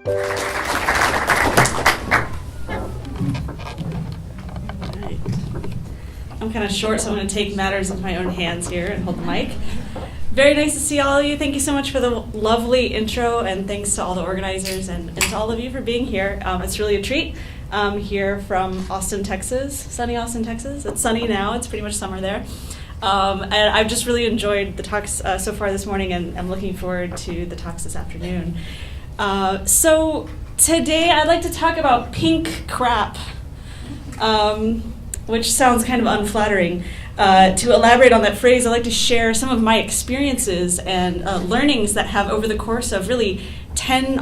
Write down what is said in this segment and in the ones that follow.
I'm kind of short, so I'm going to take matters into my own hands here and hold the mic. Very nice to see all of you. Thank you so much for the lovely intro, and thanks to all the organizers and to all of you for being here. It's really a treat. I'm here from Austin, Texas, sunny Austin, Texas. It's sunny now. It's pretty much summer there. And I've just really enjoyed the talks so far this morning, and I'm looking forward to the talks this afternoon. So today I'd like to talk about pink crap, which sounds kind of unflattering. To elaborate on that phrase, I'd like to share some of my experiences and learnings that have, over the course of really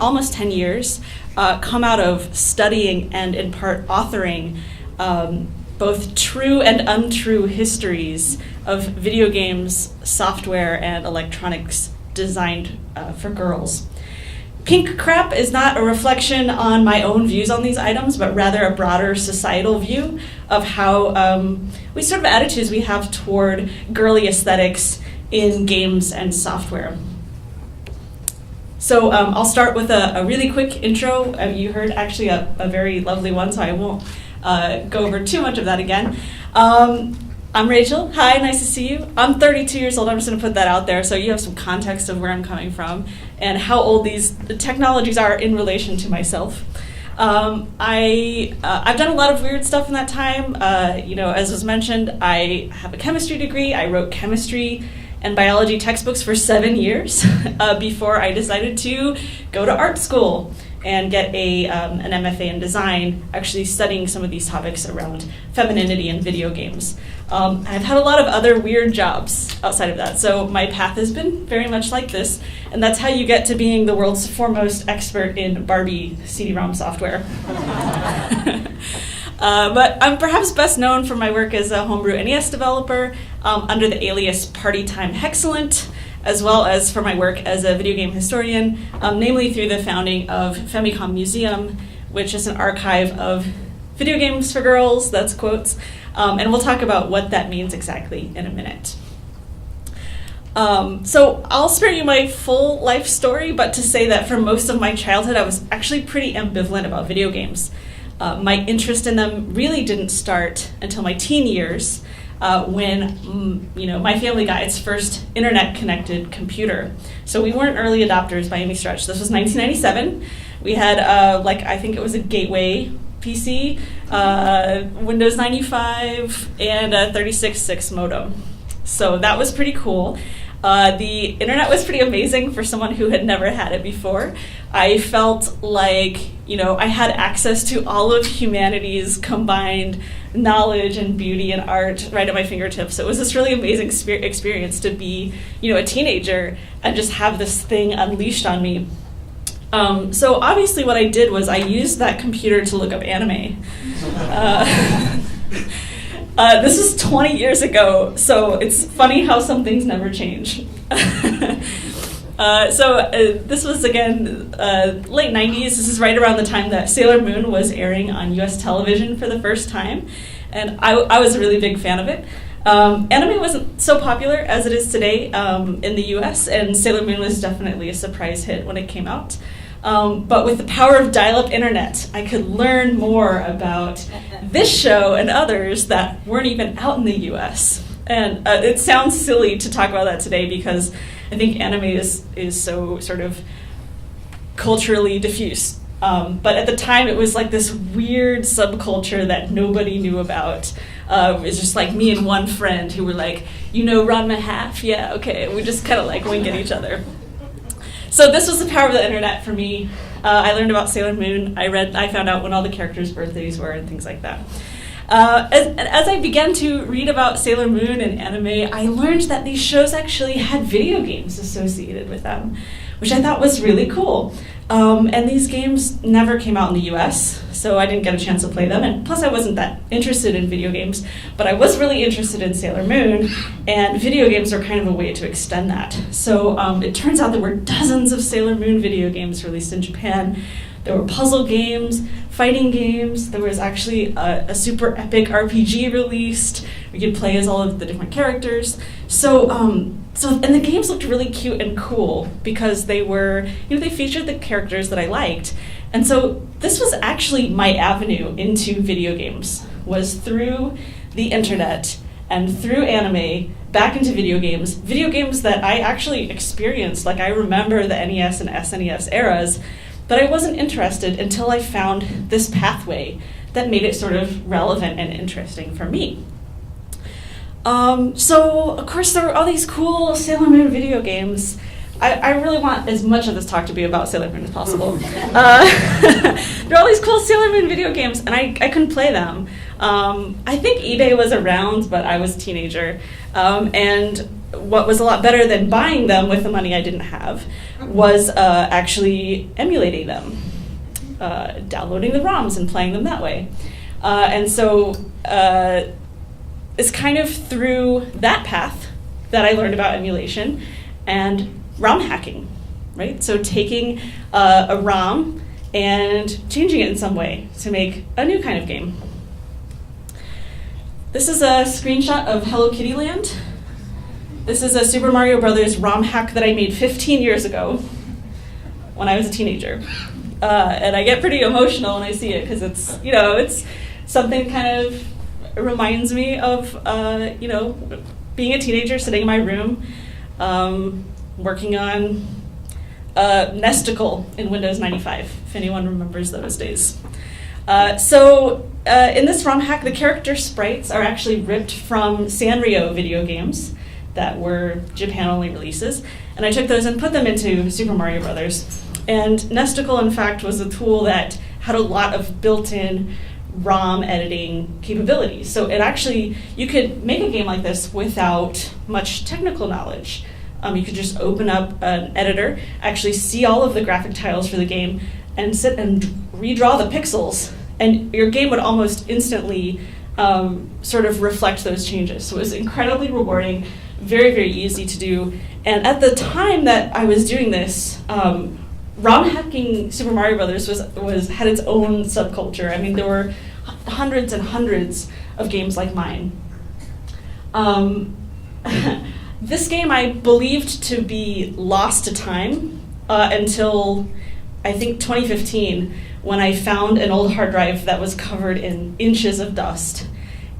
almost 10 years, come out of studying and in part authoring both true and untrue histories of video games, software, and electronics designed for girls. Pink crap is not a reflection on my own views on these items, but rather a broader societal view of how we sort of attitudes we have toward girly aesthetics in games and software. So I'll start with a really quick intro. You heard actually a very lovely one, so I won't go over too much of that again. I'm Rachel. Hi, nice to see you. I'm 32 years old. I'm just going to put that out there so you have some context of where I'm coming from and how old these technologies are in relation to myself. I've done a lot of weird stuff in that time. As was mentioned, I have a chemistry degree. I wrote chemistry and biology textbooks for 7 years before I decided to go to art school and get an MFA in design, actually studying some of these topics around femininity in video games. I've had a lot of other weird jobs outside of that, so my path has been very much like this, and that's how you get to being the world's foremost expert in Barbie CD-ROM software. But I'm perhaps best known for my work as a homebrew NES developer under the alias Partytime Hexcellent, as well as for my work as a video game historian, namely through the founding of Famicom Museum, which is an archive of video games for girls, that's quotes, and we'll talk about what that means exactly in a minute. So I'll spare you my full life story, but to say that for most of my childhood, I was actually pretty ambivalent about video games. My interest in them really didn't start until my teen years, when my family got its first internet-connected computer. So we weren't early adopters by any stretch. This was 1997. We had, I think it was a Gateway PC, Windows 95, and a 36.6 modem. So that was pretty cool. The internet was pretty amazing for someone who had never had it before. I felt like, I had access to all of humanity's combined knowledge and beauty and art right at my fingertips. So it was this really amazing experience to be, a teenager and just have this thing unleashed on me. So obviously what I did was I used that computer to look up anime. This was 20 years ago, so it's funny how some things never change. This was, again, late 90s. This is right around the time that Sailor Moon was airing on US television for the first time, and I was a really big fan of it. Anime wasn't so popular as it is today in the US, and Sailor Moon was definitely a surprise hit when it came out. But with the power of dial-up internet, I could learn more about this show and others that weren't even out in the US. And it sounds silly to talk about that today because I think anime is so sort of culturally diffuse. But at the time, it was like this weird subculture that nobody knew about. It was just like me and one friend who were like, Ranma half? Yeah, okay. And we just kind of like wink at each other. So this was the power of the internet for me. I learned about Sailor Moon. I found out when all the characters' birthdays were and things like that. As I began to read about Sailor Moon and anime, I learned that these shows actually had video games associated with them, which I thought was really cool. And these games never came out in the US, so I didn't get a chance to play them. And plus, I wasn't that interested in video games, but I was really interested in Sailor Moon, and video games are kind of a way to extend that. So it turns out there were dozens of Sailor Moon video games released in Japan. There were puzzle games, fighting games. There was actually a super epic RPG released. We could play as all of the different characters. So And the games looked really cute and cool because they were, they featured the characters that I liked. And so this was actually my avenue into video games, was through the internet and through anime back into video games that I actually experienced. Like, I remember the NES and SNES eras, but I wasn't interested until I found this pathway that made it sort of relevant and interesting for me. So, of course, there were all these cool Sailor Moon video games. I really want as much of this talk to be about Sailor Moon as possible. There are all these cool Sailor Moon video games, and I couldn't play them. I think eBay was around, but I was a teenager. And what was a lot better than buying them with the money I didn't have was actually emulating them, downloading the ROMs and playing them that way. And so it's kind of through that path that I learned about emulation and ROM hacking, right? So taking a ROM and changing it in some way to make a new kind of game. This is a screenshot of Hello Kitty Land. This is a Super Mario Brothers ROM hack that I made 15 years ago when I was a teenager. And I get pretty emotional when I see it because it's something kind of reminds me of, being a teenager, sitting in my room, working on Nesticle in Windows 95, if anyone remembers those days. In this ROM hack, the character sprites are actually ripped from Sanrio video games that were Japan-only releases, and I took those and put them into Super Mario Brothers. And Nesticle, in fact, was a tool that had a lot of built-in ROM editing capabilities. So you could make a game like this without much technical knowledge. You could just open up an editor, actually see all of the graphic tiles for the game, and sit and redraw the pixels, and your game would almost instantly sort of reflect those changes. So it was incredibly rewarding, very, very easy to do. And at the time that I was doing this, ROM hacking Super Mario Brothers had its own subculture. I mean, there were hundreds and hundreds of games like mine. This game I believed to be lost to time until I think 2015, when I found an old hard drive that was covered in inches of dust.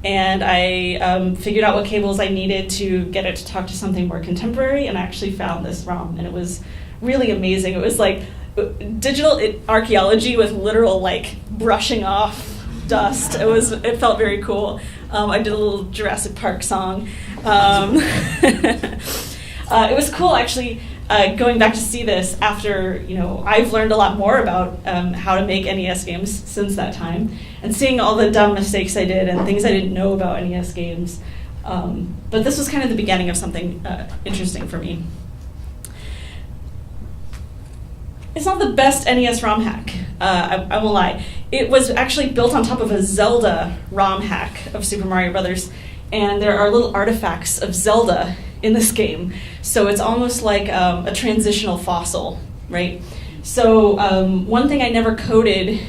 And I figured out what cables I needed to get it to talk to something more contemporary, and I actually found this ROM, and it was really amazing. It was like digital archaeology with literal brushing off dust. It felt very cool. I did a little Jurassic Park song. It was cool actually going back to see this after I've learned a lot more about how to make NES games since that time, and seeing all the dumb mistakes I did and things I didn't know about NES games. But this was kind of the beginning of something interesting for me. It's not the best NES ROM hack, I won't lie. It was actually built on top of a Zelda ROM hack of Super Mario Brothers, and there are little artifacts of Zelda in this game. So it's almost like a transitional fossil, right? So one thing I never coded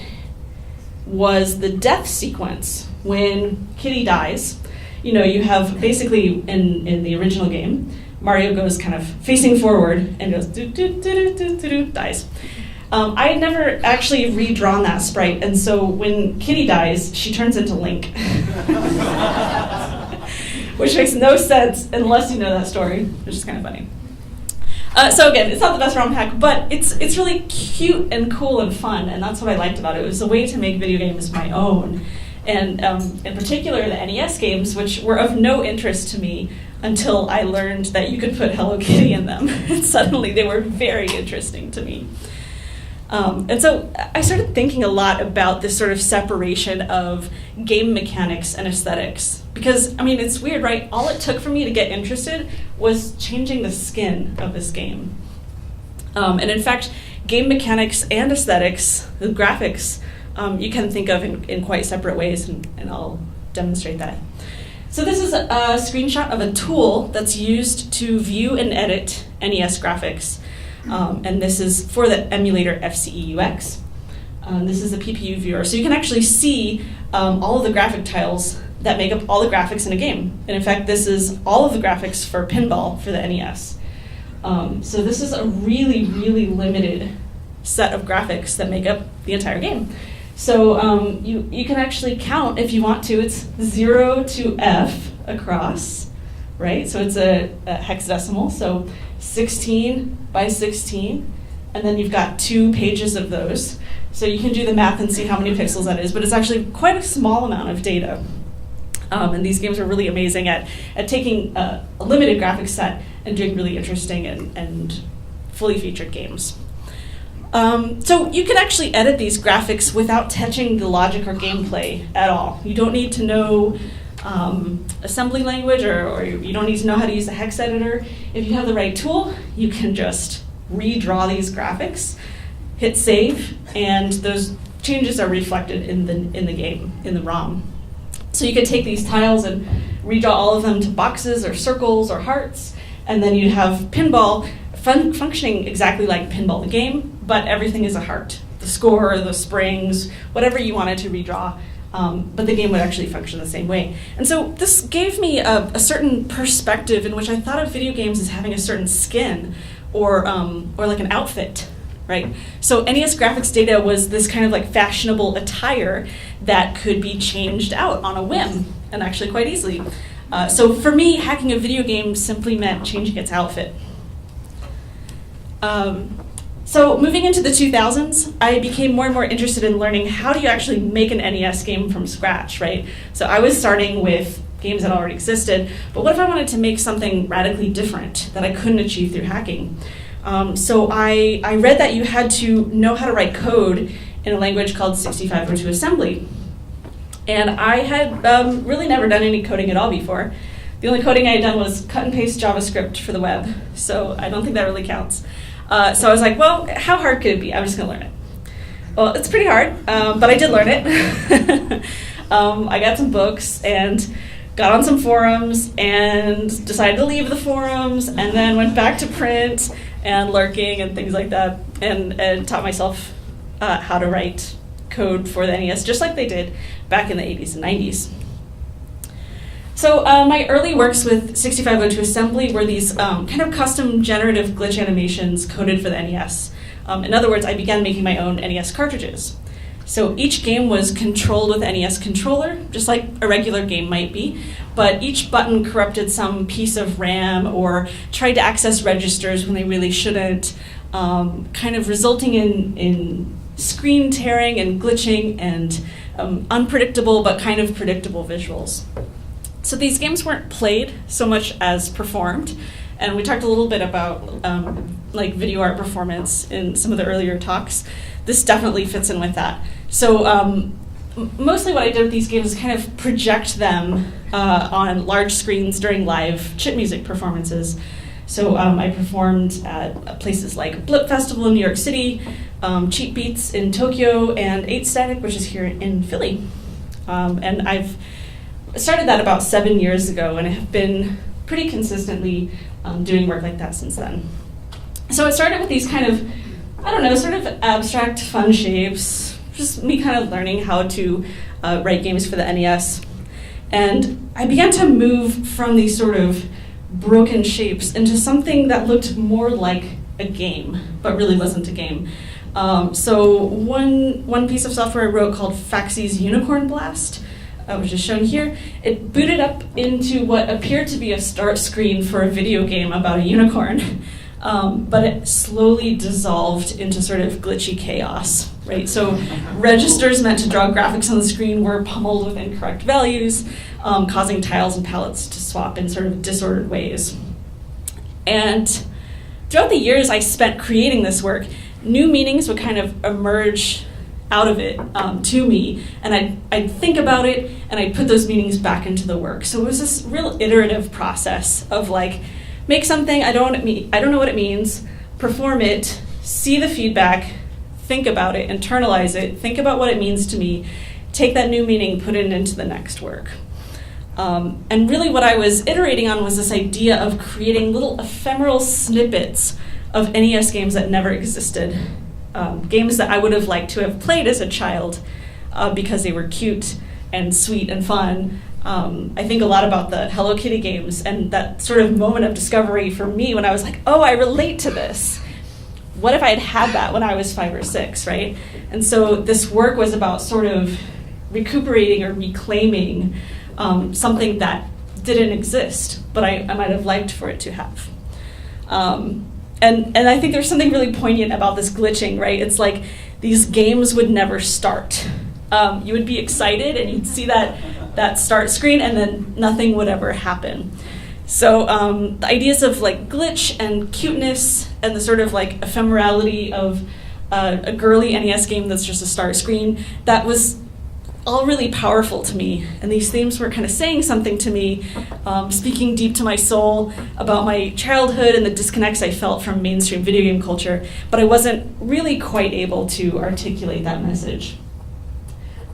was the death sequence. When Kitty dies, you have basically in the original game, Mario goes kind of facing forward and goes dies. I had never actually redrawn that sprite, and so when Kitty dies, she turns into Link. Which makes no sense unless you know that story, which is kind of funny. So again, it's not the best ROM hack, but it's really cute and cool and fun, and that's what I liked about it. It was a way to make video games my own, and in particular the NES games, which were of no interest to me until I learned that you could put Hello Kitty in them. And suddenly they were very interesting to me. And so I started thinking a lot about this sort of separation of game mechanics and aesthetics. Because, it's weird, right? All it took for me to get interested was changing the skin of this game. And in fact, game mechanics and aesthetics, the graphics, you can think of in quite separate ways, and I'll demonstrate that. So this is a screenshot of a tool that's used to view and edit NES graphics. And this is for the emulator FCEUX. This is a PPU viewer. So you can actually see all of the graphic tiles that make up all the graphics in a game. And in fact, this is all of the graphics for pinball for the NES. So this is a really, really limited set of graphics that make up the entire game. So you can actually count, if you want to, it's 0 to F across, right? So it's a hexadecimal, so 16 by 16, and then you've got 2 pages of those. So you can do the math and see how many pixels that is, but it's actually quite a small amount of data. And these games are really amazing at taking a limited graphics set and doing really interesting and fully featured games. So you can actually edit these graphics without touching the logic or gameplay at all. You don't need to know assembly language, or you don't need to know how to use the hex editor. If you have the right tool, you can just redraw these graphics, hit save, and those changes are reflected in the game, in the ROM. So you could take these tiles and redraw all of them to boxes or circles or hearts, and then you'd have pinball functioning exactly like pinball the game, but everything is a heart. The score, the springs, whatever you wanted to redraw, but the game would actually function the same way. And so this gave me a certain perspective in which I thought of video games as having a certain skin or like an outfit, right? So NES graphics data was this kind of like fashionable attire that could be changed out on a whim, and actually quite easily. So for me, hacking a video game simply meant changing its outfit. So moving into the 2000s, I became more and more interested in learning how do you actually make an NES game from scratch, right? So I was starting with games that already existed, but what if I wanted to make something radically different that I couldn't achieve through hacking? So I read that you had to know how to write code in a language called 6502 assembly. And I had really never done any coding at all before. The only coding I had done was cut and paste JavaScript for the web, so I don't think that really counts. So I was like, well, how hard could it be? I'm just going to learn it. Well, it's pretty hard, but I did learn it. I got some books and got on some forums and decided to leave the forums, and then went back to print and lurking and things like that, and taught myself how to write code for the NES, just like they did back in the 80s and 90s. So my early works with 6502 assembly were these kind of custom generative glitch animations coded for the NES. In other words, I began making my own NES cartridges. So each game was controlled with NES controller, just like a regular game might be, but each button corrupted some piece of RAM or tried to access registers when they really shouldn't, kind of resulting in screen tearing and glitching and unpredictable but kind of predictable visuals. So these games weren't played so much as performed, and we talked a little bit about like video art performance in some of the earlier talks. This definitely fits in with that. So mostly what I did with these games is kind of project them on large screens during live chip music performances. So I performed at places like Blip Festival in New York City, Cheap Beats in Tokyo, and 8 Static, which is here in Philly. And I've started that about 7 years ago, and I have been pretty consistently doing work like that since then. So it started with these kind of, I don't know, sort of abstract, fun shapes, just me kind of learning how to write games for the NES. And I began to move from these sort of broken shapes into something that looked more like a game, but really wasn't a game. So one piece of software I wrote called Faxy's Unicorn Blast, which is shown here, it booted up into what appeared to be a start screen for a video game about a unicorn. But it slowly dissolved into sort of glitchy chaos, right? So registers meant to draw graphics on the screen were pummeled with incorrect values, causing tiles and palettes to swap in sort of disordered ways. And throughout the years I spent creating this work, new meanings would kind of emerge out of it to me, and I'd think about it, and I'd put those meanings back into the work. So it was this real iterative process of like, make something, I don't know what it means, perform it, see the feedback, think about it, internalize it, think about what it means to me, take that new meaning, put it into the next work. And really what I was iterating on was this idea of creating little ephemeral snippets of NES games that never existed. Games that I would have liked to have played as a child because they were cute and sweet and fun, I think a lot about the Hello Kitty games and that sort of moment of discovery for me when I was like, oh, I relate to this. What if I had had that when I was 5 or 6, right? And so this work was about sort of recuperating or reclaiming something that didn't exist, but I might have liked for it to have. And I think there's something really poignant about this glitching, right? It's like these games would never start. You would be excited and you'd see that start screen and then nothing would ever happen. So the ideas of like glitch and cuteness and the sort of like ephemerality of a girly NES game that's just a start screen, that was all really powerful to me. And these themes were kind of saying something to me, speaking deep to my soul about my childhood and the disconnects I felt from mainstream video game culture, but I wasn't really quite able to articulate that message.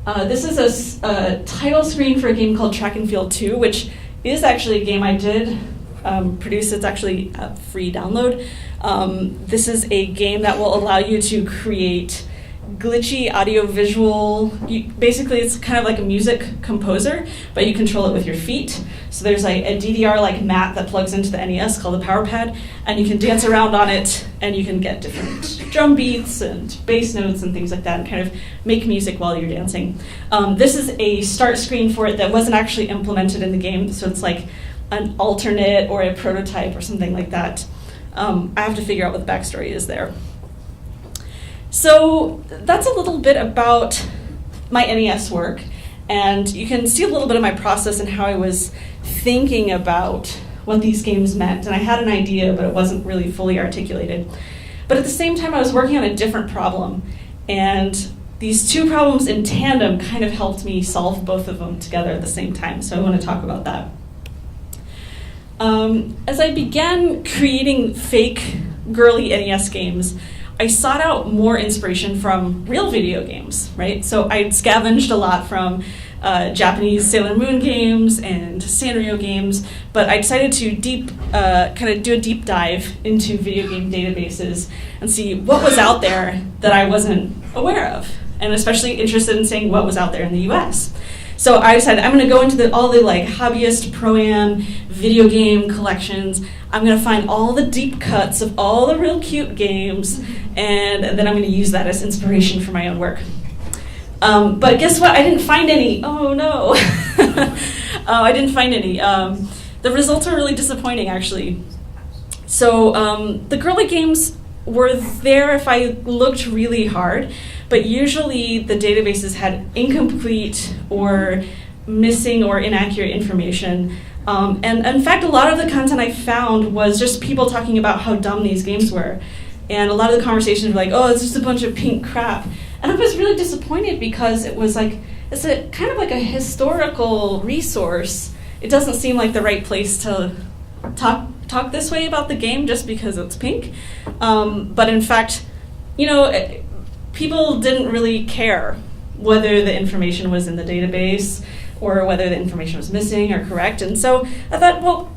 This is a title screen for a game called Track and Field 2, which is actually a game I did produce. It's actually a free download. This is a game that will allow you to create glitchy audio-visual. Basically, it's kind of like a music composer, but you control it with your feet. So there's like a DDR-like mat that plugs into the NES called the Power Pad, and you can dance around on it, and you can get different drum beats and bass notes and things like that, and kind of make music while you're dancing. This is a start screen for it that wasn't actually implemented in the game, so it's like an alternate or a prototype or something like that. I have to figure out what the backstory is there. So that's a little bit about my NES work, and you can see a little bit of my process and how I was thinking about what these games meant. And I had an idea, but it wasn't really fully articulated. But at the same time, I was working on a different problem, and these two problems in tandem kind of helped me solve both of them together at the same time. So I want to talk about that. As I began creating fake girly NES games, I sought out more inspiration from real video games, right? So I scavenged a lot from Japanese Sailor Moon games and Sanrio games, but I decided to kind of do a deep dive into video game databases and see what was out there that I wasn't aware of, and especially interested in seeing what was out there in the US. So I decided I'm going to go into all the like hobbyist pro-am video game collections. I'm going to find all the deep cuts of all the real cute games, and then I'm going to use that as inspiration for my own work. But guess what? I didn't find any. Oh no. I didn't find any. The results are really disappointing, actually. So the girly games were there if I looked really hard, but usually the databases had incomplete or missing or inaccurate information. And in fact, a lot of the content I found was just people talking about how dumb these games were. And a lot of the conversations were like, oh, it's just a bunch of pink crap. And I was really disappointed because it was like, it's a kind of like a historical resource. It doesn't seem like the right place to talk this way about the game just because it's pink. But in fact, people didn't really care whether the information was in the database or whether the information was missing or correct. And so I thought, well,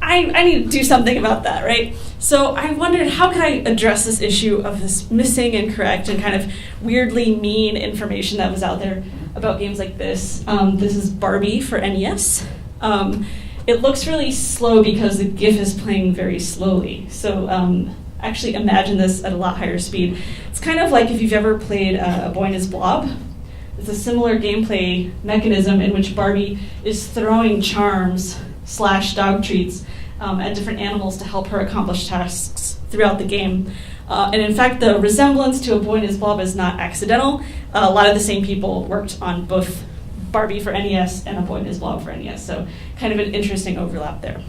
I need to do something about that, right? So I wondered, how could I address this issue of this missing, incorrect, and kind of weirdly mean information that was out there about games like this. This is Barbie for NES. It looks really slow because the GIF is playing very slowly. So actually imagine this at a lot higher speed. It's kind of like if you've ever played A Boy and His Blob. It's a similar gameplay mechanism in which Barbie is throwing charms / dog treats at different animals to help her accomplish tasks throughout the game. And in fact, the resemblance to A Boy and His Blob is not accidental. A lot of the same people worked on both Barbie for NES and A Boy and His Blob for NES, so kind of an interesting overlap there.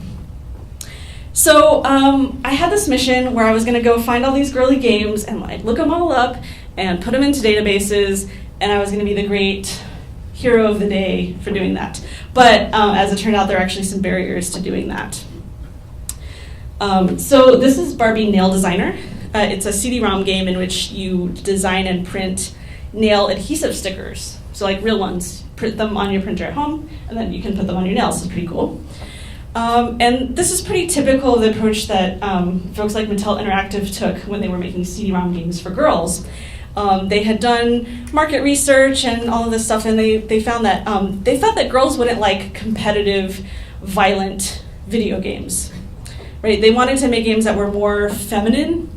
So I had this mission where I was going to go find all these girly games and like look them all up and put them into databases, and I was going to be the great hero of the day for doing that. But as it turned out, there are actually some barriers to doing that. So this is Barbie Nail Designer. It's a CD-ROM game in which you design and print nail adhesive stickers. So like real ones, print them on your printer at home, and then you can put them on your nails. It's pretty cool. And this is pretty typical of the approach that folks like Mattel Interactive took when they were making CD-ROM games for girls. They had done market research and all of this stuff, and they found that they thought that girls wouldn't like competitive, violent video games, right? They wanted to make games that were more feminine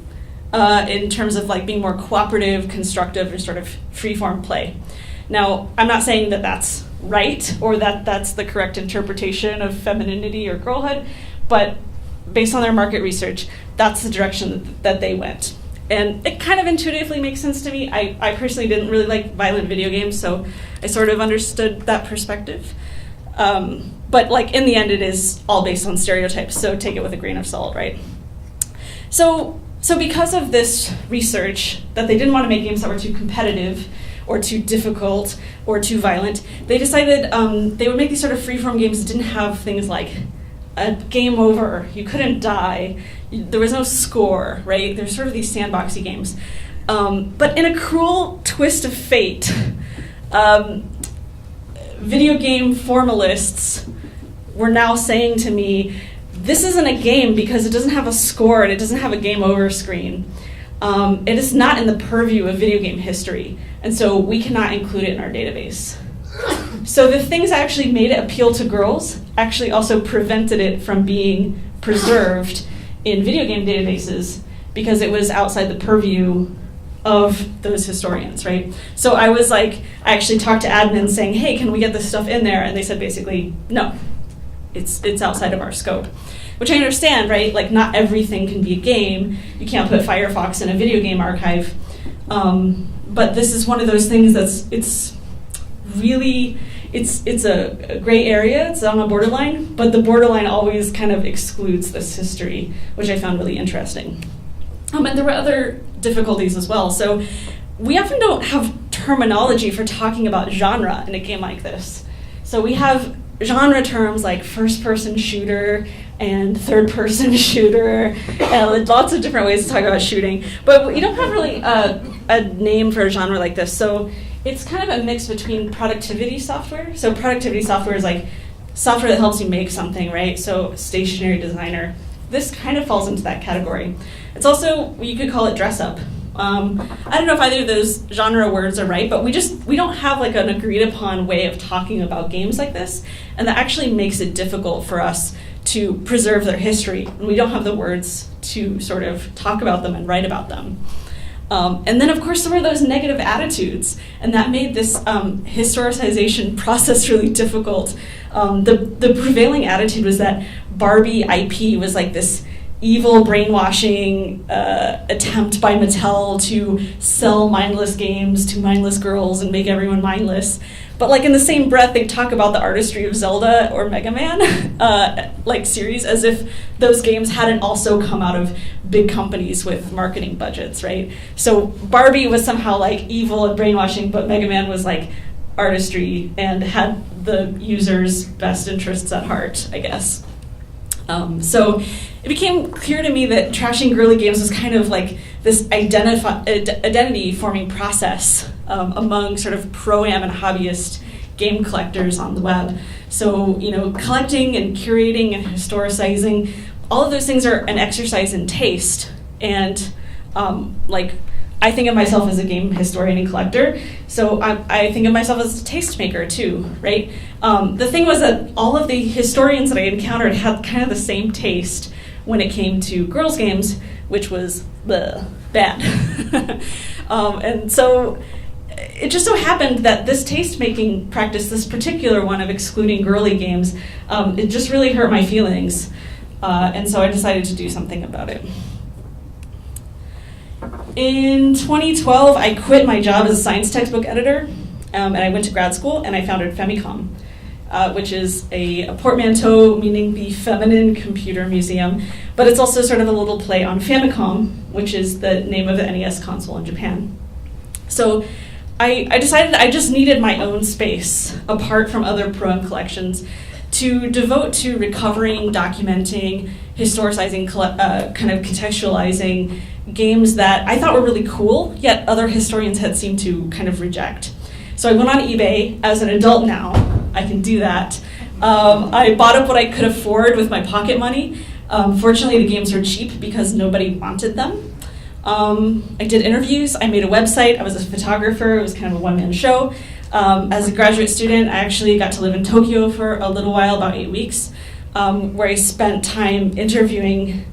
in terms of like being more cooperative, constructive, or sort of free-form play. Now, I'm not saying that that's right or that that's the correct interpretation of femininity or girlhood, but based on their market research, that's the direction that they went. And it kind of intuitively makes sense to me. I personally didn't really like violent video games, so I sort of understood that perspective. But like in the end, it is all based on stereotypes, so take it with a grain of salt, right? So because of this research, that they didn't want to make games that were too competitive or too difficult or too violent, they decided they would make these sort of freeform games that didn't have things like a game over, you couldn't die, there was no score, right? There's sort of these sandboxy games. But in a cruel twist of fate, video game formalists were now saying to me, this isn't a game because it doesn't have a score and it doesn't have a game over screen. It is not in the purview of video game history, and so we cannot include it in our database. So the things that actually made it appeal to girls actually also prevented it from being preserved in video game databases because it was outside the purview of those historians, right? So I was like, I actually talked to admins saying, hey, can we get this stuff in there? And they said basically, no, it's outside of our scope. Which I understand, right? Like not everything can be a game. You can't put Firefox in a video game archive. But this is one of those things it's a gray area, it's on a borderline, but the borderline always kind of excludes this history, which I found really interesting. And there were other difficulties as well. So we often don't have terminology for talking about genre in a game like this. So we have genre terms like first-person shooter and third-person shooter, and lots of different ways to talk about shooting. But you don't have really a name for a genre like this. So it's kind of a mix between productivity software. So productivity software is like software that helps you make something, right? So stationary designer. This kind of falls into that category. It's also, you could call it dress up. I don't know if either of those genre words are right, but we don't have like an agreed upon way of talking about games like this, and that actually makes it difficult for us to preserve their history, and we don't have the words to sort of talk about them and write about them. And then, of course, there were those negative attitudes, and that made this historicization process really difficult. The prevailing attitude was that Barbie IP was like this evil brainwashing attempt by Mattel to sell mindless games to mindless girls and make everyone mindless. But like in the same breath, they talk about the artistry of Zelda or Mega Man like series as if those games hadn't also come out of big companies with marketing budgets, right? So Barbie was somehow like evil and brainwashing, but Mega Man was like artistry and had the user's best interests at heart, I guess. So it became clear to me that trashing girly games was kind of like this identity-forming process among sort of pro-am and hobbyist game collectors on the web. So, collecting and curating and historicizing, all of those things are an exercise in taste. And I think of myself as a game historian and collector, so I think of myself as a tastemaker too, right? The thing was that all of the historians that I encountered had kind of the same taste when it came to girls' games, which was bad. And so it just so happened that this taste-making practice, this particular one of excluding girly games, it just really hurt my feelings. And so I decided to do something about it. In 2012, I quit my job as a science textbook editor, and I went to grad school, and I founded Femicom, which is a portmanteau meaning the feminine computer museum, but it's also sort of a little play on Famicom, which is the name of the NES console in Japan. So I decided I just needed my own space, apart from other pro-am collections, to devote to recovering, documenting, historicizing, kind of contextualizing games that I thought were really cool, yet other historians had seemed to kind of reject. So I went on eBay. As an adult now, I can do that. I bought up what I could afford with my pocket money. Fortunately, the games were cheap because nobody wanted them. I did interviews, I made a website, I was a photographer, it was kind of a one-man show. As a graduate student, I actually got to live in Tokyo for a little while, about 8 weeks, where I spent time interviewing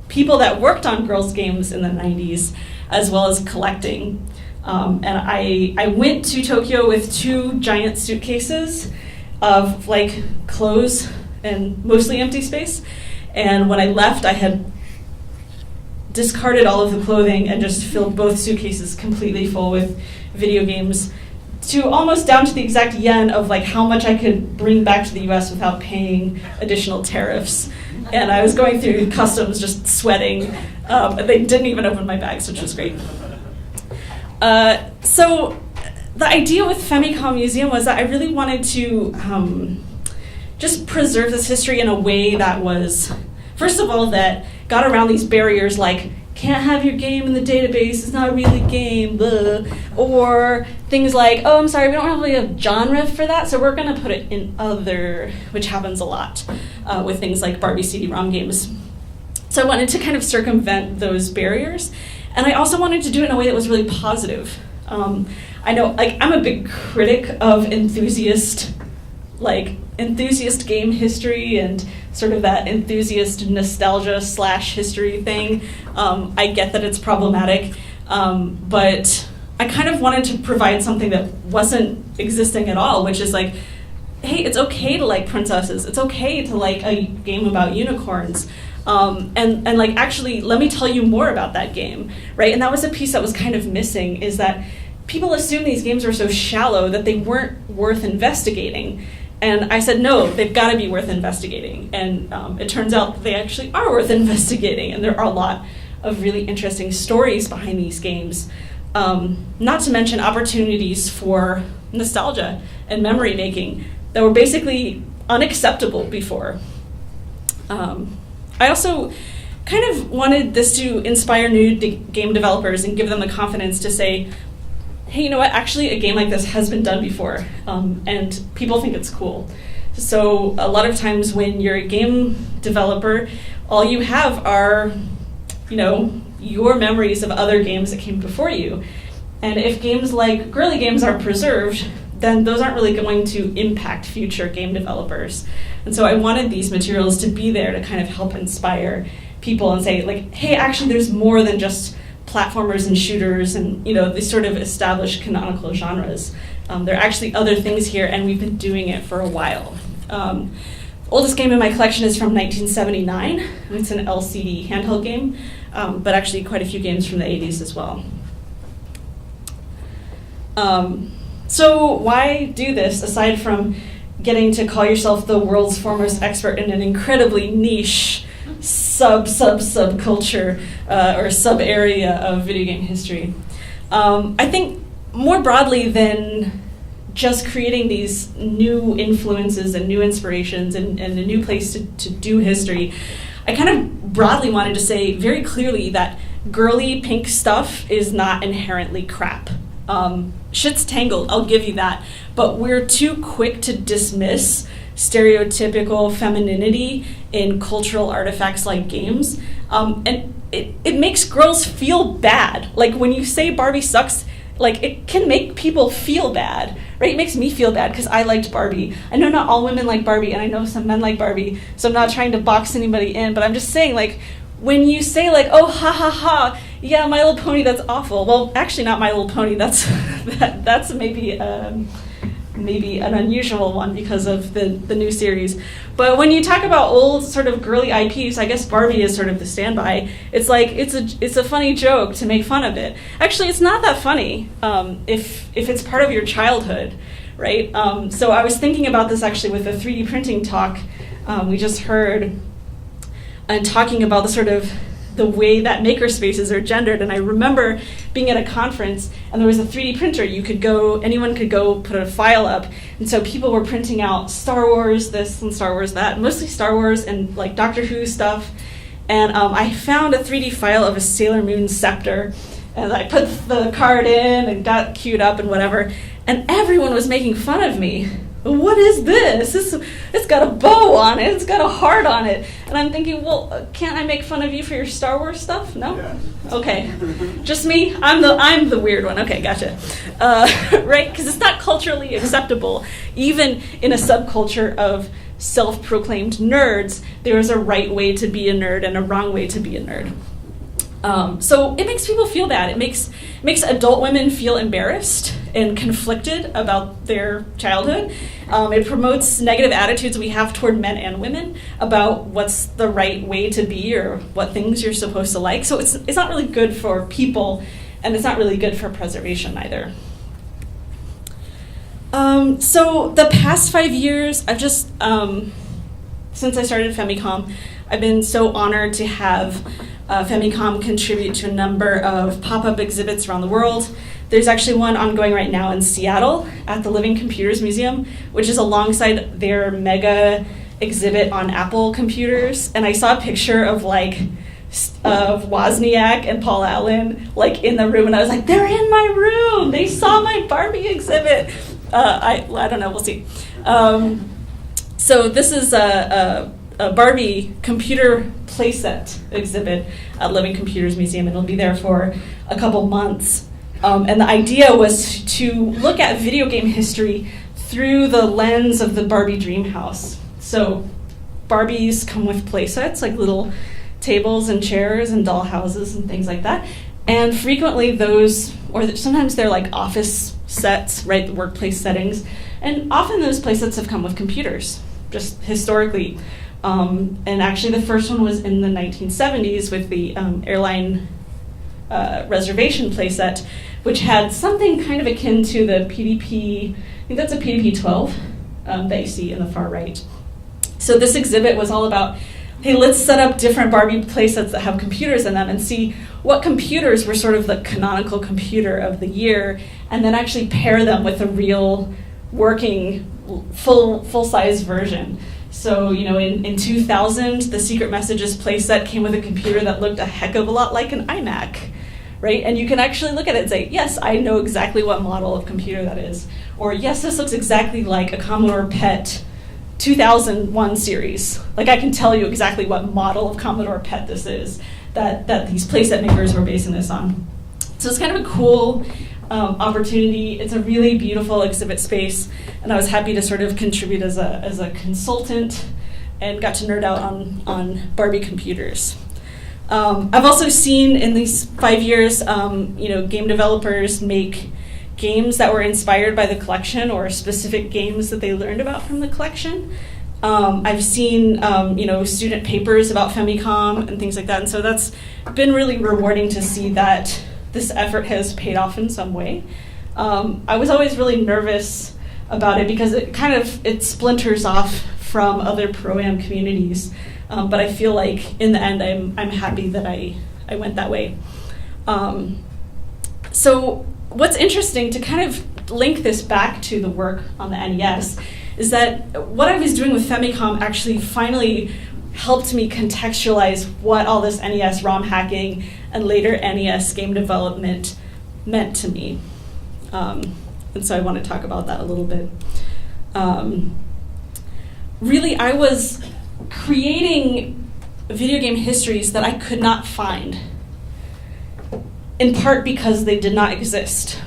people that worked on girls' games in the 90s, as well as collecting. And I went to Tokyo with 2 giant suitcases of like clothes and mostly empty space. And when I left, I had discarded all of the clothing and just filled both suitcases completely full with video games, to almost down to the exact yen of like how much I could bring back to the US without paying additional tariffs. And I was going through customs just sweating. They didn't even open my bags, which was great. So the idea with Famicom Museum was that I really wanted to just preserve this history in a way that was, first of all, that got around these barriers like, can't have your game in the database, it's not really a game, blah. Or things like, oh, I'm sorry, we don't really have a genre for that, so we're going to put it in other, which happens a lot with things like Barbie CD-ROM games. So I wanted to kind of circumvent those barriers, and I also wanted to do it in a way that was really positive. I know, like, I'm a big critic of enthusiast game history and sort of that enthusiast nostalgia / history thing. I get that it's problematic, but I kind of wanted to provide something that wasn't existing at all, which is like, hey, it's okay to like princesses. It's okay to like a game about unicorns. And like, actually, let me tell you more about that game, right? And that was a piece that was kind of missing, is that people assume these games were so shallow that they weren't worth investigating. And I said, no, they've got to be worth investigating. And it turns out that they actually are worth investigating. And there are a lot of really interesting stories behind these games. Not to mention opportunities for nostalgia and memory making that were basically unacceptable before. I also kind of wanted this to inspire new game developers and give them the confidence to say, hey, you know what, actually a game like this has been done before, and people think it's cool. So a lot of times when you're a game developer, all you have are, you know, your memories of other games that came before you. And if games like girly games are preserved, then those aren't really going to impact future game developers. And so I wanted these materials to be there to kind of help inspire people and say, like, hey, actually there's more than just platformers and shooters and, you know, these sort of established canonical genres. There are actually other things here, and we've been doing it for a while. Oldest game in my collection is from 1979. It's an LCD handheld game, but actually quite a few games from the 80s as well. So why do this, aside from getting to call yourself the world's foremost expert in an incredibly niche subculture or sub-area of video game history? I think more broadly than just creating these new influences and new inspirations and a new place to do history, I kind of broadly wanted to say very clearly that girly pink stuff is not inherently crap. Shit's tangled, I'll give you that, but we're too quick to dismiss stereotypical femininity in cultural artifacts like games, and it makes girls feel bad. Like, when you say Barbie sucks, like, it can make people feel bad, right? It makes me feel bad because I liked Barbie. I know not all women like Barbie, and I know some men like Barbie, so I'm not trying to box anybody in, but I'm just saying, like, when you say, like, oh, ha, ha, ha, yeah, My Little Pony, that's awful. Well, actually not My Little Pony, that's maybe an unusual one because of the new series. But when you talk about old sort of girly IPs, I guess Barbie is sort of the standby. It's like, it's a funny joke to make fun of it. Actually, it's not that funny if it's part of your childhood, right? So I was thinking about this actually with the 3D printing talk we just heard, and talking about the way that makerspaces are gendered. And I remember being at a conference and there was a 3D printer. Anyone could go put a file up. And so people were printing out Star Wars this and Star Wars that, mostly Star Wars and like Doctor Who stuff. And I found a 3D file of a Sailor Moon scepter, and I put the card in and got queued up and whatever. And everyone was making fun of me. what is this? It's got a bow on it. It's got a heart on it. And I'm thinking, well, can't I make fun of you for your Star Wars stuff? No? Yeah. Okay. Just me? I'm the weird one. Okay, gotcha. Right? Because it's not culturally acceptable. Even in a subculture of self-proclaimed nerds, there is a right way to be a nerd and a wrong way to be a nerd. So it makes people feel bad. It makes adult women feel embarrassed and conflicted about their childhood. It promotes negative attitudes we have toward men and women about what's the right way to be or what things you're supposed to like. So it's not really good for people, and it's not really good for preservation either. So the past 5 years, I've just, since I started Femicom, I've been so honored to have Femicom contribute to a number of pop-up exhibits around the world. There's actually one ongoing right now in Seattle at the Living Computers Museum, which is alongside their mega exhibit on Apple computers. And I saw a picture of Wozniak and Paul Allen in the room, and I was like, they're in my room. They saw my Barbie exhibit. I don't know. We'll see. So this is a Barbie computer playset exhibit at Living Computers Museum, and it'll be there for a couple months. And the idea was to look at video game history through the lens of the Barbie dream house. So Barbies come with playsets, like little tables and chairs and doll houses and things like that. And frequently those, or sometimes they're like office sets, right, the workplace settings. And often those playsets have come with computers, just historically. And actually the first one was in the 1970s with the airline reservation playset, which had something kind of akin to the PDP, I think that's a PDP-12 that you see in the far right. So this exhibit was all about, hey, let's set up different Barbie playsets that have computers in them and see what computers were sort of the canonical computer of the year, and then actually pair them with a real working full-size version. So, in 2000, the Secret Messages playset came with a computer that looked a heck of a lot like an iMac, right? And you can actually look at it and say, yes, I know exactly what model of computer that is. Or, yes, this looks exactly like a Commodore PET 2001 series. I can tell you exactly what model of Commodore PET this is that these playset makers were basing this on. So it's kind of a cool opportunity. It's a really beautiful exhibit space, and I was happy to sort of contribute as a consultant and got to nerd out on Barbie computers. I've also seen in these 5 years, game developers make games that were inspired by the collection or specific games that they learned about from the collection. I've seen, student papers about Femicom and things like that, and so that's been really rewarding to see that this effort has paid off in some way. I was always really nervous about it because it splinters off from other pro-am communities, but I feel like in the end I'm happy that I went that way. So what's interesting to kind of link this back to the work on the NES is that what I was doing with Femicom actually finally helped me contextualize what all this NES ROM hacking and later NES game development meant to me. And so I want to talk about that a little bit. Really, I was creating video game histories that I could not find, in part because they did not exist,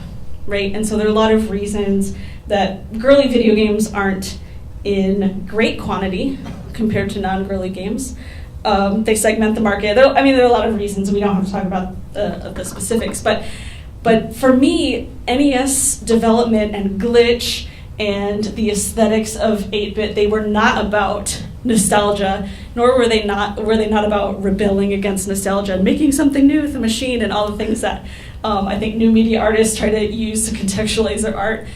right? And so there are a lot of reasons that girly video games aren't in great quantity compared to non-girly games. They segment the market. There are a lot of reasons. We don't have to talk about the specifics. But for me, NES development and glitch and the aesthetics of 8-bit, they were not about nostalgia, nor were they not about rebelling against nostalgia and making something new with the machine and all the things that I think new media artists try to use to contextualize their art.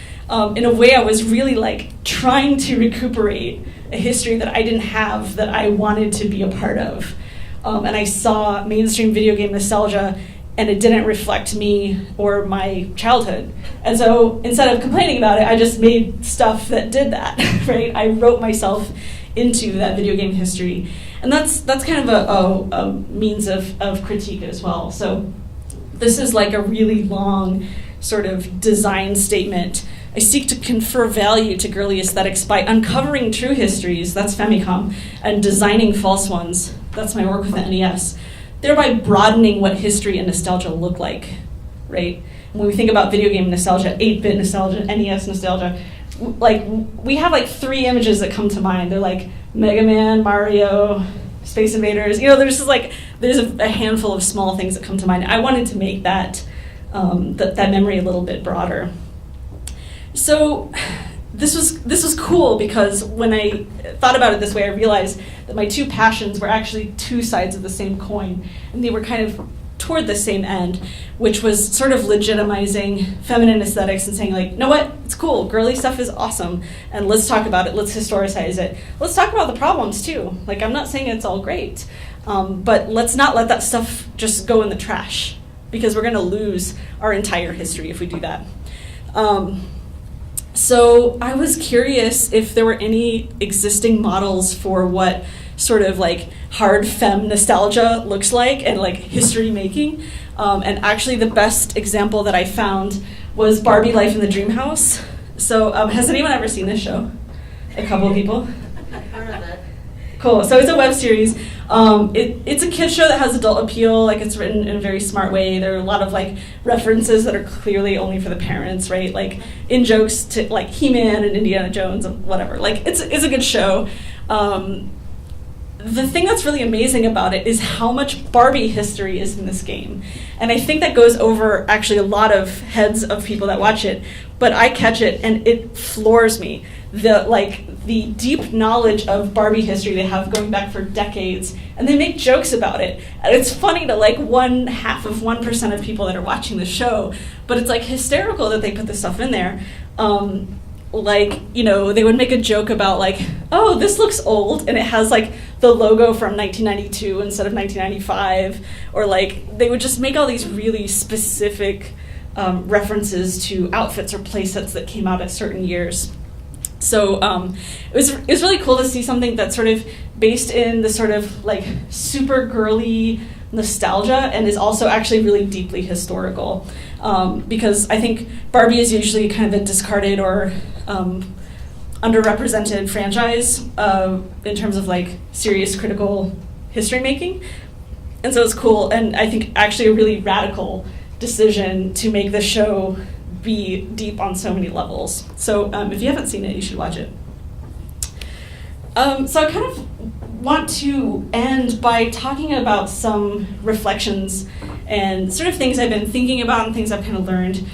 In a way, I was really trying to recuperate a history that I didn't have that I wanted to be a part of. And I saw mainstream video game nostalgia, and it didn't reflect me or my childhood. And so instead of complaining about it, I just made stuff that did that, right? I wrote myself into that video game history. And that's kind of a means of critique as well. So this is a really long sort of design statement I seek to confer value to girly aesthetics by uncovering true histories, that's Famicom, and designing false ones, that's my work with the NES, thereby broadening what history and nostalgia look like, right? When we think about video game nostalgia, 8-bit nostalgia, NES nostalgia, like we have like 3 images that come to mind. They're like Mega Man, Mario, Space Invaders. There's just like there's a handful of small things that come to mind. I wanted to make that that memory a little bit broader. So this was cool because when I thought about it this way, I realized that my 2 passions were actually 2 sides of the same coin, and they were kind of toward the same end, which was sort of legitimizing feminine aesthetics and saying like, you know what, it's cool, girly stuff is awesome, and let's talk about it, let's historicize it. Let's talk about the problems too. Like, I'm not saying it's all great, but let's not let that stuff just go in the trash, because we're gonna lose our entire history if we do that. So I was curious if there were any existing models for what sort of like hard femme nostalgia looks like and like history making. And actually the best example that I found was Barbie Life in the Dream House. So has anyone ever seen this show? A couple of people? I've heard of it. Cool, so it's a web series. It's a kid show that has adult appeal, like it's written in a very smart way. There are a lot of like references that are clearly only for the parents, right? Like in jokes to like He-Man and Indiana Jones and whatever. Like it's a good show. The thing that's really amazing about it is how much Barbie history is in this game. And I think that goes over actually a lot of heads of people that watch it, but I catch it and it floors me. The deep knowledge of Barbie history they have going back for decades, and they make jokes about it. And it's funny to like 0.5% of people that are watching the show, but it's like hysterical that they put this stuff in there. They would make a joke about like, oh, this looks old, and it has like the logo from 1992 instead of 1995, or like they would just make all these really specific references to outfits or play sets that came out at certain years. So it was really cool to see something that's sort of based in the sort of like super girly nostalgia and is also actually really deeply historical. Because I think Barbie is usually kind of a discarded or underrepresented franchise in terms of like serious critical history making. And so it's cool, and I think actually a really radical decision to make the show be deep on so many levels. So if you haven't seen it, you should watch it. So I kind of want to end by talking about some reflections and sort of things I've been thinking about and things I've kind of learned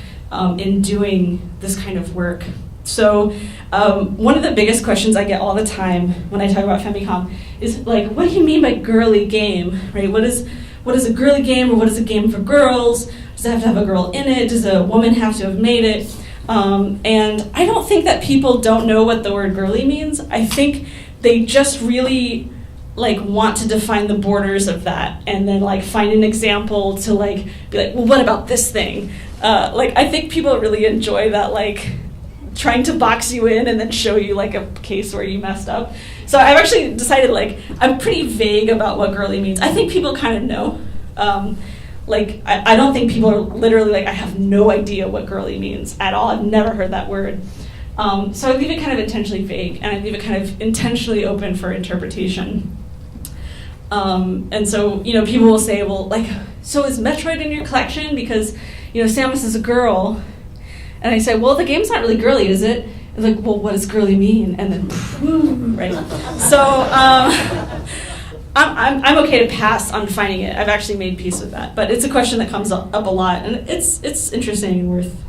in doing this kind of work. So one of the biggest questions I get all the time when I talk about Famicom is like, what do you mean by girly game, right? What is a girly game, or what is a game for girls? Does it have to have a girl in it? Does a woman have to have made it? And I don't think that people don't know what the word girly means. I think they just really like want to define the borders of that and then like find an example to like be like, well, what about this thing? I think people really enjoy that, like trying to box you in and then show you like a case where you messed up. So I've actually decided like I'm pretty vague about what girly means. I think people kind of know. I don't think people are literally like, I have no idea what girly means at all. I've never heard that word. So I leave it kind of intentionally vague, and I leave it kind of intentionally open for interpretation. And so, people will say, well, like, so is Metroid in your collection? Because, Samus is a girl. And I say, well, the game's not really girly, is it? It's like, well, what does girly mean? And then, right? So, I'm okay to pass on finding it. I've actually made peace with that. But it's a question that comes up a lot, and it's interesting and worth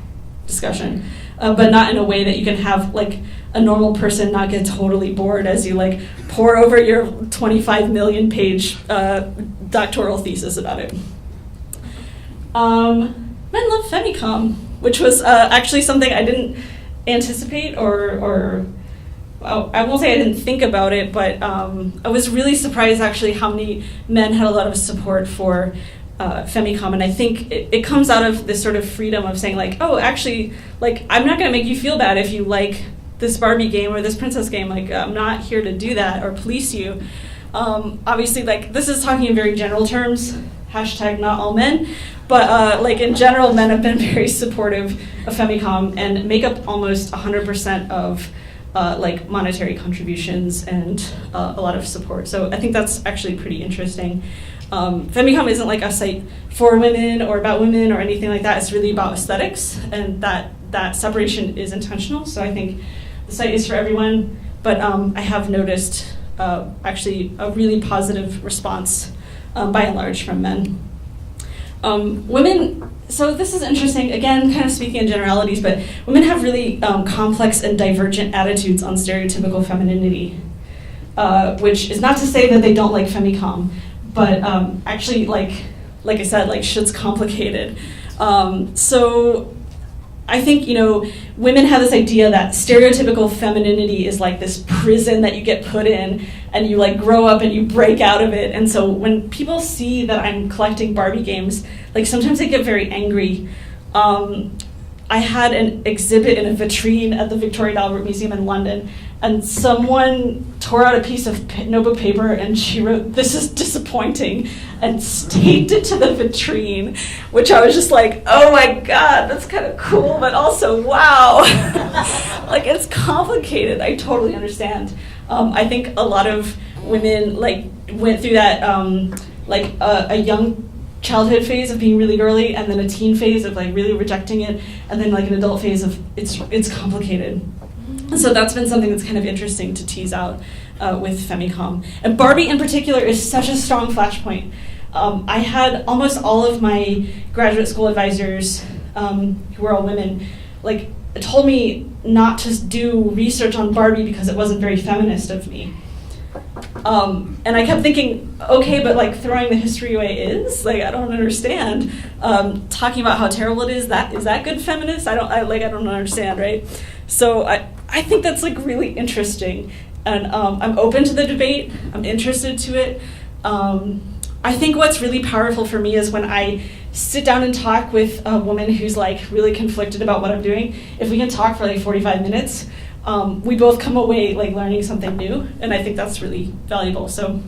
discussion. But not in a way that you can have like a normal person not get totally bored as you like pour over your 25 million page doctoral thesis about it. Men love Famicom, which was actually something I didn't anticipate or I won't say I didn't think about it, but I was really surprised actually how many men had a lot of support for Famicom, and I think it comes out of this sort of freedom of saying like, oh, actually, like I'm not going to make you feel bad if you like this Barbie game or this princess game. Like I'm not here to do that or police you. Obviously, like this is talking in very general terms. hashtag not all men, but like in general, men have been very supportive of Femicom and make up almost 100% of like monetary contributions and a lot of support. So I think that's actually pretty interesting. Femicom isn't like a site for women or about women or anything like that. It's really about aesthetics, and that separation is intentional. So I think the site is for everyone, but I have noticed actually a really positive response by and large from men. Women, so this is interesting, again, kind of speaking in generalities, but women have really complex and divergent attitudes on stereotypical femininity, which is not to say that they don't like Femicom, but actually, like I said, like shit's complicated. So I think, women have this idea that stereotypical femininity is like this prison that you get put in and you like grow up and you break out of it. And so when people see that I'm collecting Barbie games, like sometimes they get very angry. I had an exhibit in a vitrine at the Victoria and Albert Museum in London, and someone tore out a piece of notebook paper and she wrote, "This is disappointing," and taped it to the vitrine, which I was just like, oh my God, that's kind of cool, but also, wow. Like, it's complicated. I totally understand. I think a lot of women like went through that a young childhood phase of being really girly, and then a teen phase of like really rejecting it, and then like an adult phase of it's complicated. And so that's been something that's kind of interesting to tease out with Femicom. And Barbie in particular is such a strong flashpoint. I had almost all of my graduate school advisors, who were all women, like told me not to do research on Barbie because it wasn't very feminist of me. And I kept thinking, okay, but like throwing the history away is like, I don't understand. Talking about how terrible it is that good feminist? I don't understand, right? So I think that's like really interesting, and I'm open to the debate. I'm interested to it. I think what's really powerful for me is when I sit down and talk with a woman who's like really conflicted about what I'm doing. If we can talk for like 45 minutes, we both come away like learning something new, and I think that's really valuable. So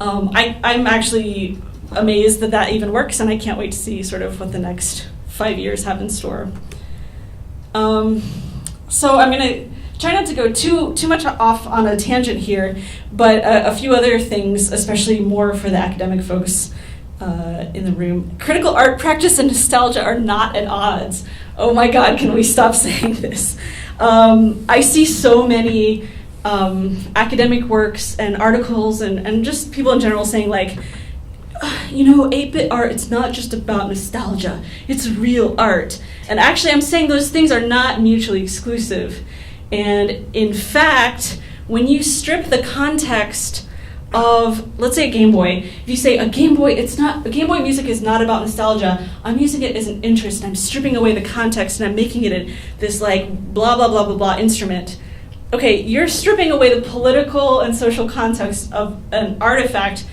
I'm actually amazed that even works, and I can't wait to see sort of what the next 5 years have in store. So I'm gonna try not to go too much off on a tangent here, but a few other things, especially more for the academic folks in the room. Critical art practice and nostalgia are not at odds. Oh my God, can we stop saying this? I see so many academic works and articles and just people in general saying like, 8-bit art, it's not just about nostalgia, it's real art. And actually I'm saying those things are not mutually exclusive. And in fact, when you strip the context of, let's say, a Game Boy, if you say a Game Boy music is not about nostalgia, I'm using it as an interest, and I'm stripping away the context, and I'm making it this like blah, blah, blah, blah, blah instrument. Okay, you're stripping away the political and social context of an artifact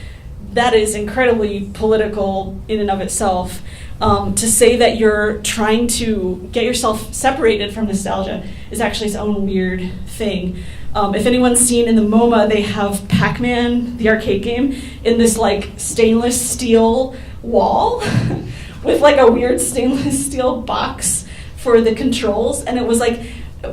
that is incredibly political in and of itself. To say that you're trying to get yourself separated from nostalgia is actually its own weird thing. If anyone's seen in the MoMA, they have Pac-Man, the arcade game, in this like stainless steel wall with like a weird stainless steel box for the controls. And it was like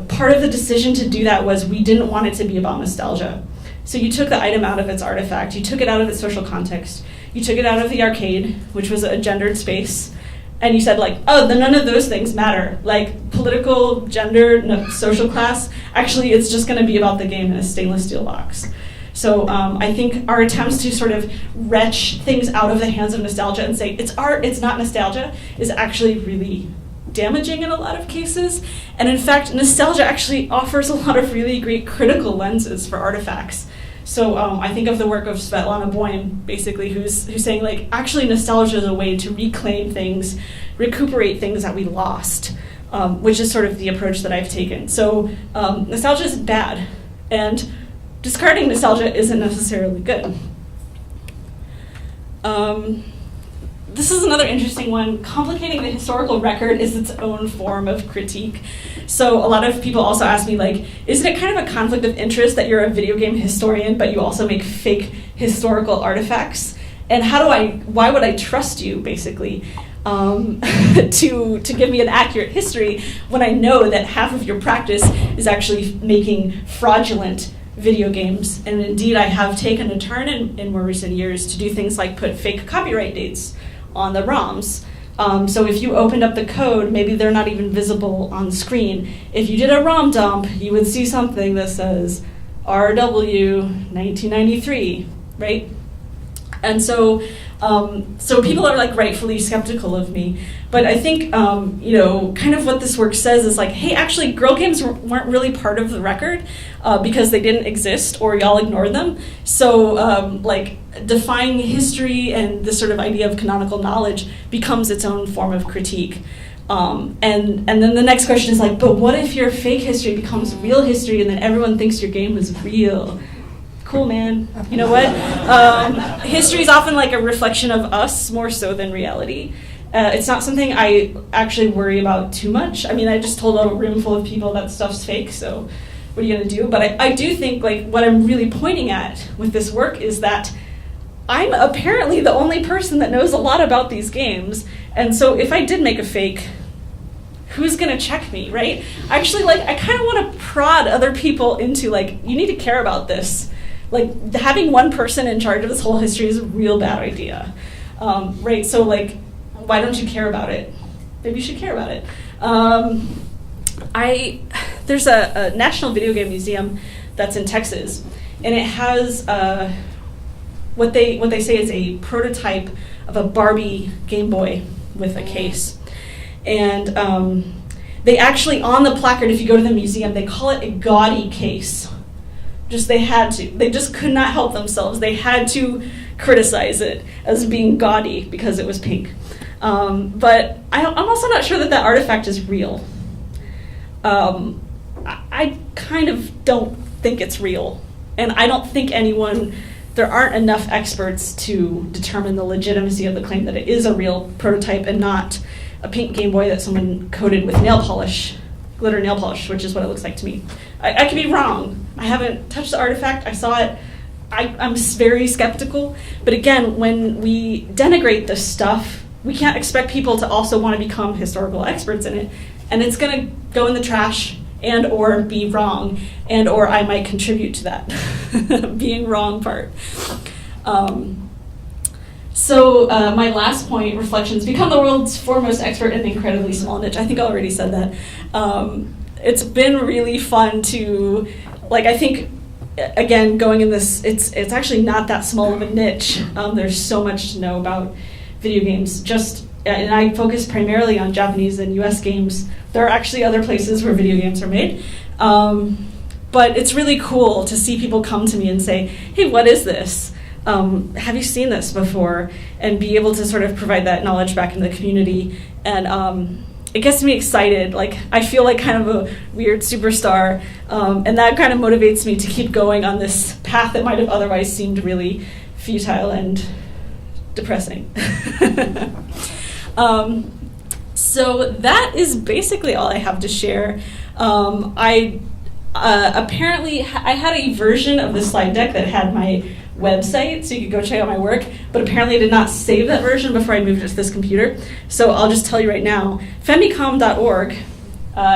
part of the decision to do that was we didn't want it to be about nostalgia. So you took the item out of its artifact, you took it out of its social context, you took it out of the arcade, which was a gendered space, and you said like, oh, then none of those things matter. Like political, gender, no, social class, actually it's just gonna be about the game in a stainless steel box. So I think our attempts to sort of wrench things out of the hands of nostalgia and say, it's art, it's not nostalgia, is actually really damaging in a lot of cases. And in fact, nostalgia actually offers a lot of really great critical lenses for artifacts. So I think of the work of Svetlana Boym, basically, who's saying, like, actually nostalgia is a way to reclaim things, recuperate things that we lost, which is sort of the approach that I've taken. So nostalgia isn't bad, and discarding nostalgia isn't necessarily good. This is another interesting one. Complicating the historical record is its own form of critique. So a lot of people also ask me, like, isn't it kind of a conflict of interest that you're a video game historian, but you also make fake historical artifacts? And why would I trust you, basically, to give me an accurate history when I know that half of your practice is actually making fraudulent video games? And indeed, I have taken a turn in more recent years to do things like put fake copyright dates on the ROMs. So if you opened up the code, maybe they're not even visible on screen. If you did a ROM dump, you would see something that says RW 1993, right? And so people are like rightfully skeptical of me. But I think, kind of what this work says is like, hey, actually, girl games weren't really part of the record because they didn't exist or y'all ignored them. So defying history and this sort of idea of canonical knowledge becomes its own form of critique. And then the next question is like, but what if your fake history becomes real history and then everyone thinks your game was real? Cool, man. You know what? History is often like a reflection of us more so than reality. It's not something I actually worry about too much. I mean, I just told a room full of people that stuff's fake, so what are you going to do? But I do think like what I'm really pointing at with this work is that I'm apparently the only person that knows a lot about these games. And so if I did make a fake, who's going to check me, right? Actually, like, I kind of want to prod other people into, like, you need to care about this. Like, having one person in charge of this whole history is a real bad idea, right? So, like, why don't you care about it? Maybe you should care about it. There's a National Video Game Museum that's in Texas, and it has what they say is a prototype of a Barbie Game Boy with a case. And they actually, on the placard, if you go to the museum, they call it a gaudy case. They just could not help themselves. They had to criticize it as being gaudy because it was pink. But I'm also not sure that artifact is real. I kind of don't think it's real. And I don't think there aren't enough experts to determine the legitimacy of the claim that it is a real prototype and not a pink Game Boy that someone coated with glitter nail polish, which is what it looks like to me. I could be wrong. I haven't touched the artifact. I saw it. I'm very skeptical. But again, when we denigrate this stuff, we can't expect people to also want to become historical experts in it. And it's going to go in the trash and or be wrong, and or I might contribute to that being wrong part. So my last point, reflections, become the world's foremost expert in an incredibly small niche. I think I already said that. It's been really fun to, I think, again, going in this, it's actually not that small of a niche. There's so much to know about video games. And I focus primarily on Japanese and US games. There are actually other places where video games are made. But it's really cool to see people come to me and say, hey, what is this? Have you seen this before? And be able to sort of provide that knowledge back in the community. And it gets me excited. I feel like kind of a weird superstar. And that kind of motivates me to keep going on this path that might have otherwise seemed really futile and depressing. So that is basically all I have to share. Apparently, I had a version of the slide deck that had my website, so you could go check out my work, but apparently I did not save that version before I moved it to this computer. So I'll just tell you right now, femicom.org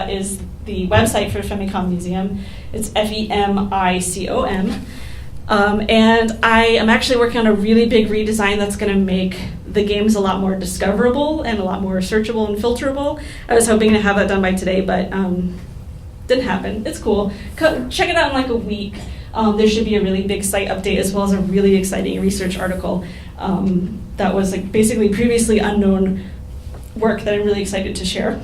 is the website for the Femicom Museum. It's FEMICOM. And I am actually working on a really big redesign that's going to make the games a lot more discoverable and a lot more searchable and filterable. I was hoping to have that done by today, but didn't happen. It's cool. Check it out in a week. There should be a really big site update as well as a really exciting research article that was basically previously unknown work that I'm really excited to share.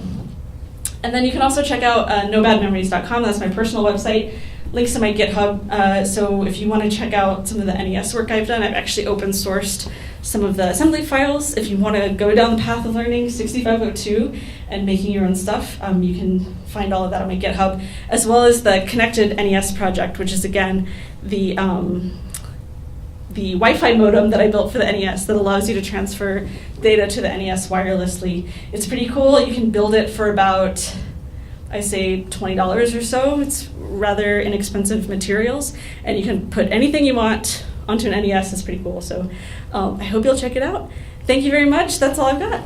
And then you can also check out nobadmemories.com. That's my personal website. Links to my GitHub. So if you want to check out some of the NES work I've done, I've actually open sourced some of the assembly files. If you want to go down the path of learning 6502 and making your own stuff, you can find all of that on my GitHub, as well as the Connected NES project, which is, again, the Wi-Fi modem that I built for the NES that allows you to transfer data to the NES wirelessly. It's pretty cool. You can build it for about, I say, $20 or so. It's rather inexpensive materials, and you can put anything you want onto an NES is pretty cool. So I hope you'll check it out. Thank you very much. That's all I've got.